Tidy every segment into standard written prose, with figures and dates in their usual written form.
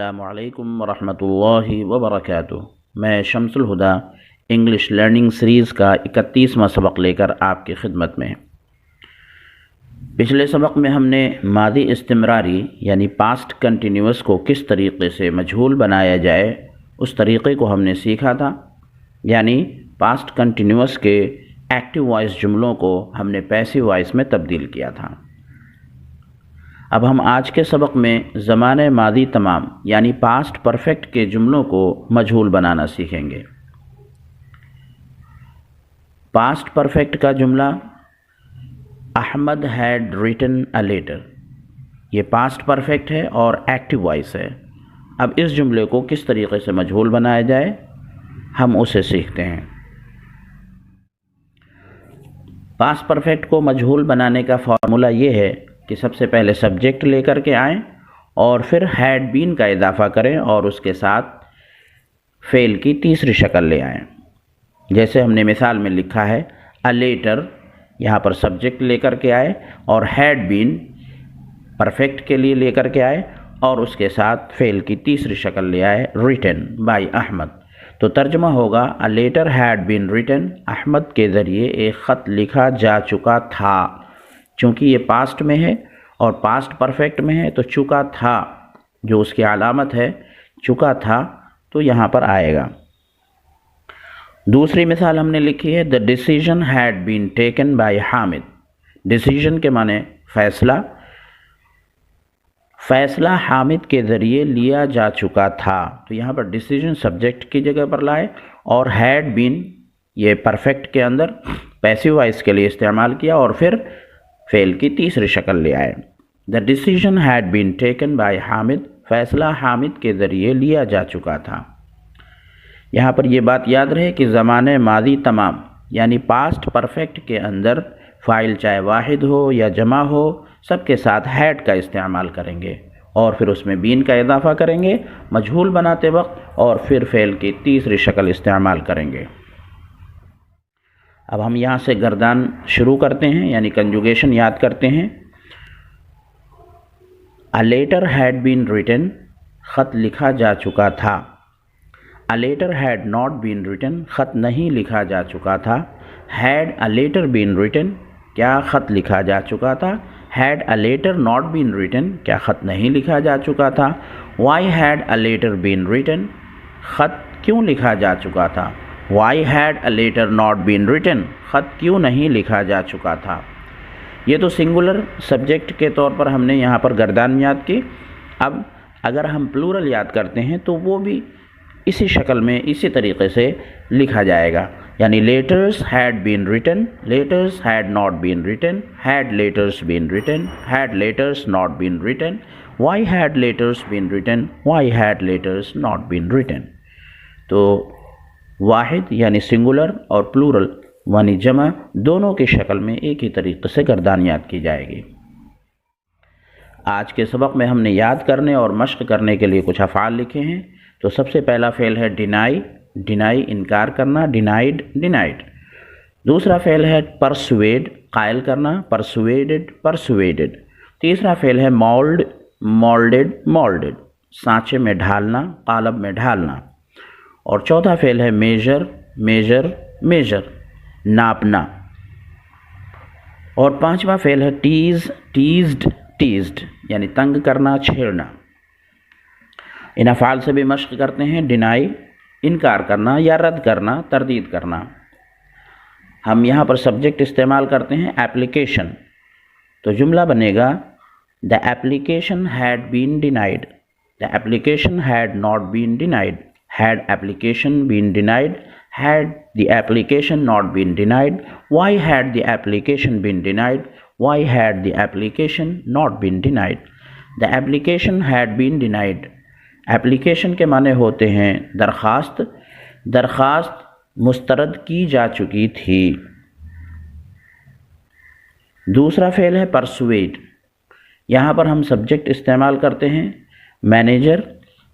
अस्सलामु अलैकुम वरहमतुल्लाहि वबरकातुहू। मैं शम्सुल हुदा इंग्लिश लर्निंग सीरीज़ का 31वां सबक लेकर आपकी खिदमत में। पिछले सबक में हमने मादी इस्तिमरारी यानी पास्ट कंटिन्यूअस को किस तरीक़े से मजहूल बनाया जाए उस तरीक़े को हमने सीखा था। यानी पास्ट कंटिन्यूअस के एक्टिव वॉइस जुमलों को हमने पैसिव वॉइस में तब्दील किया था। अब हम आज के सबक में ज़माने मादी तमाम यानी पास्ट परफेक्ट के जुमलों को मजहूल बनाना सीखेंगे। पास्ट परफेक्ट का जुमला Ahmad had written a letter, ये पास्ट परफेक्ट है और एक्टिव वॉइस है। अब इस जुमले को किस तरीके से मजहूल बनाया जाए हम उसे सीखते हैं। पास्ट परफेक्ट को मजहूल बनाने का फॉर्मूला ये है कि सबसे पहले सब्जेक्ट लेकर के आएँ और फिर हैड बीन का इजाफ़ा करें और उसके साथ फ़ेल की तीसरी शक्ल ले आएँ। जैसे हमने मिसाल में लिखा है अ लेटर, यहाँ पर सब्जेक्ट लेकर के आए और हैड बीन परफेक्ट के लिए लेकर के आए और उसके साथ फ़ेल की तीसरी शक्ल ले आए रिटन बाय अहमद। तो तर्जुमा होगा a letter had been written, Ahmad के ज़रिए एक ख़त लिखा जा चुका था। चूँकि ये पास्ट में है और पास्ट परफेक्ट में है तो चुका था जो उसकी अलामत है चुका था तो यहाँ पर आएगा। दूसरी मिसाल हमने लिखी है the decision had been taken by Hamid. Decision के माने फ़ैसला, फ़ैसला हामिद के ज़रिए लिया जा चुका था। तो यहाँ पर डिसीजन सब्जेक्ट की जगह पर लाए और हैड बीन ये परफेक्ट के अंदर पैसिव वॉइस के लिए इस्तेमाल किया और फिर फ़ेल की तीसरी शक्ल ले आए। The decision had been taken by Hamid, फ़ैसला हामिद के ज़रिए लिया जा चुका था। यहाँ पर यह बात याद रहे कि ज़माने मादी तमाम यानी पास्ट परफेक्ट के अंदर फ़ाइल चाहे वाहिद हो या जमा हो सबके साथ हैड का इस्तेमाल करेंगे और फिर उसमें बीन का इजाफ़ा करेंगे मजहूल बनाते वक्त और फिर फ़ेल की तीसरी शक्ल इस्तेमाल करेंगे। अब हम यहाँ से गर्दान शुरू करते हैं यानी कंजुगेशन याद करते हैं। A letter had been written, ख़त लिखा जा चुका था। A letter had not been written, ख़त नहीं लिखा जा चुका था। Had a letter been written, क्या ख़त लिखा जा चुका था। Had a letter not been written, क्या ख़त नहीं लिखा जा चुका था। Why had a letter been written, ख़त क्यों लिखा जा चुका था। Why had a letter not been written, ख़त क्यों नहीं लिखा जा चुका था। ये तो सिंगुलर सब्जेक्ट के तौर पर हमने यहाँ पर गर्दान याद की। अब अगर हम प्लूरल याद करते हैं तो वो भी इसी शक्ल में इसी तरीके से लिखा जाएगा यानी letters had been written, letters had not been written, had letters been written, had letters not been written, why had letters been written, why had letters not been written. तो वाहिद यानी सिंगुलर और प्लूरल यानी जमा दोनों की शक्ल में एक ही तरीके से गर्दान याद की जाएगी। आज के सबक में हमने याद करने और मश्क करने के लिए कुछ अफ़ाल लिखे हैं। तो सबसे पहला फ़ेल है डिनाई, डिनाई इनकार करना, डिनाइड, डिनाइड। दूसरा फ़ेल है परसुएड, कायल करना, परसुएडेड, परसुएडेड। तीसरा फ़ेल है मोल्ड, मोल्डेड, मोल्डेड, सांचे में ढालना, कालब में ढालना। और चौथा फ़ेल है मेजर, मेजर, मेजर, नापना। और पांचवा फ़ेल है टीज़, टीज़्ड, टीज़्ड यानी तंग करना, छेड़ना। इन अफ़ाल से भी मश्क करते हैं। डिनाई इनकार करना या रद्द करना, तरदीद करना। हम यहाँ पर सब्जेक्ट इस्तेमाल करते हैं एप्लीकेशन। तो जुमला बनेगा the application had been denied, the application had not been denied, had application been denied, had the application not been denied, why had the application been denied, why had the application not been denied। the application had been denied, application के माने होते हैं दरख्वास्त, दरख्वास्त मुस्तरद की जा चुकी थी। दूसरा फ़ेल है परसुएड, यहाँ पर हम सब्जेक्ट इस्तेमाल करते हैं manager.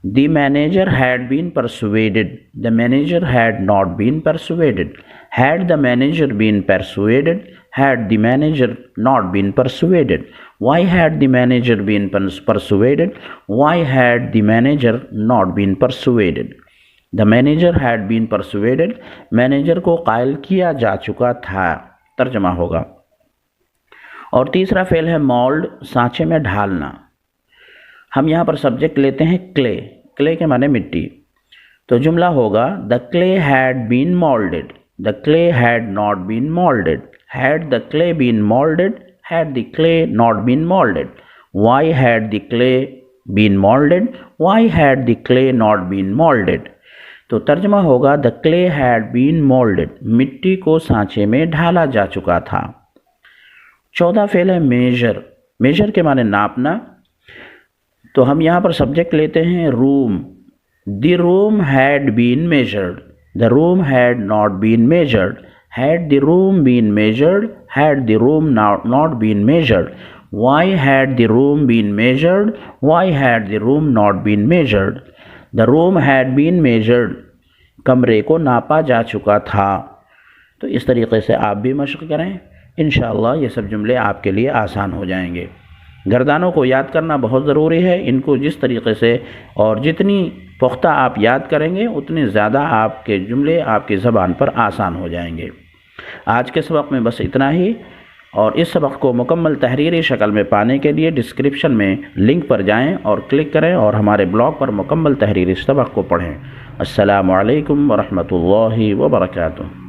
The manager had been persuaded, the manager had not been persuaded, had the manager been persuaded, had the manager not been persuaded, Why had the manager been persuaded? Why had the manager not been persuaded? The manager had been persuaded. Manager को कायल किया जा चुका था, तर्जमा होगा। और तीसरा फेल है मोल्ड, सांचे में ढालना। हम यहाँ पर सब्जेक्ट लेते हैं क्ले। क्ले के माने मिट्टी। तो जुमला होगा the clay had been moulded. The clay had not been moulded. Had the clay been moulded? Had the clay not been molded? Why had the clay been molded? Why had the clay not been molded? तो तर्जमा होगा the clay had been moulded. मिट्टी को सांचे में ढाला जा चुका था। चौथा फेल है मेजर। मेजर के माने नापना। तो हम यहाँ पर सब्जेक्ट लेते हैं room. The room had been measured. The room had not been measured. Had the room been measured? Had the room not been measured? Why had the room been measured? Why had the room not been measured? The room had been measured. कमरे को नापा जा चुका था। तो इस तरीके से आप भी मशक़ करें, इंशाअल्लाह ये सब जुमले आपके लिए आसान हो जाएंगे। गर्दानों को याद करना बहुत ज़रूरी है। इनको जिस तरीके से और जितनी पुख्ता आप याद करेंगे उतने ज़्यादा आपके जुमले आपकी ज़बान पर आसान हो जाएंगे। आज के सबक में बस इतना ही, और इस सबक को मुकम्मल तहरीरी शक्ल में पाने के लिए डिस्क्रिप्शन में लिंक पर जाएं और क्लिक करें और हमारे ब्लॉग पर मुकम्मल तहरीरी सबक को पढ़ें। अस्सलामु अलैकुम व रहमतुल्लाहि व बरकातुहू।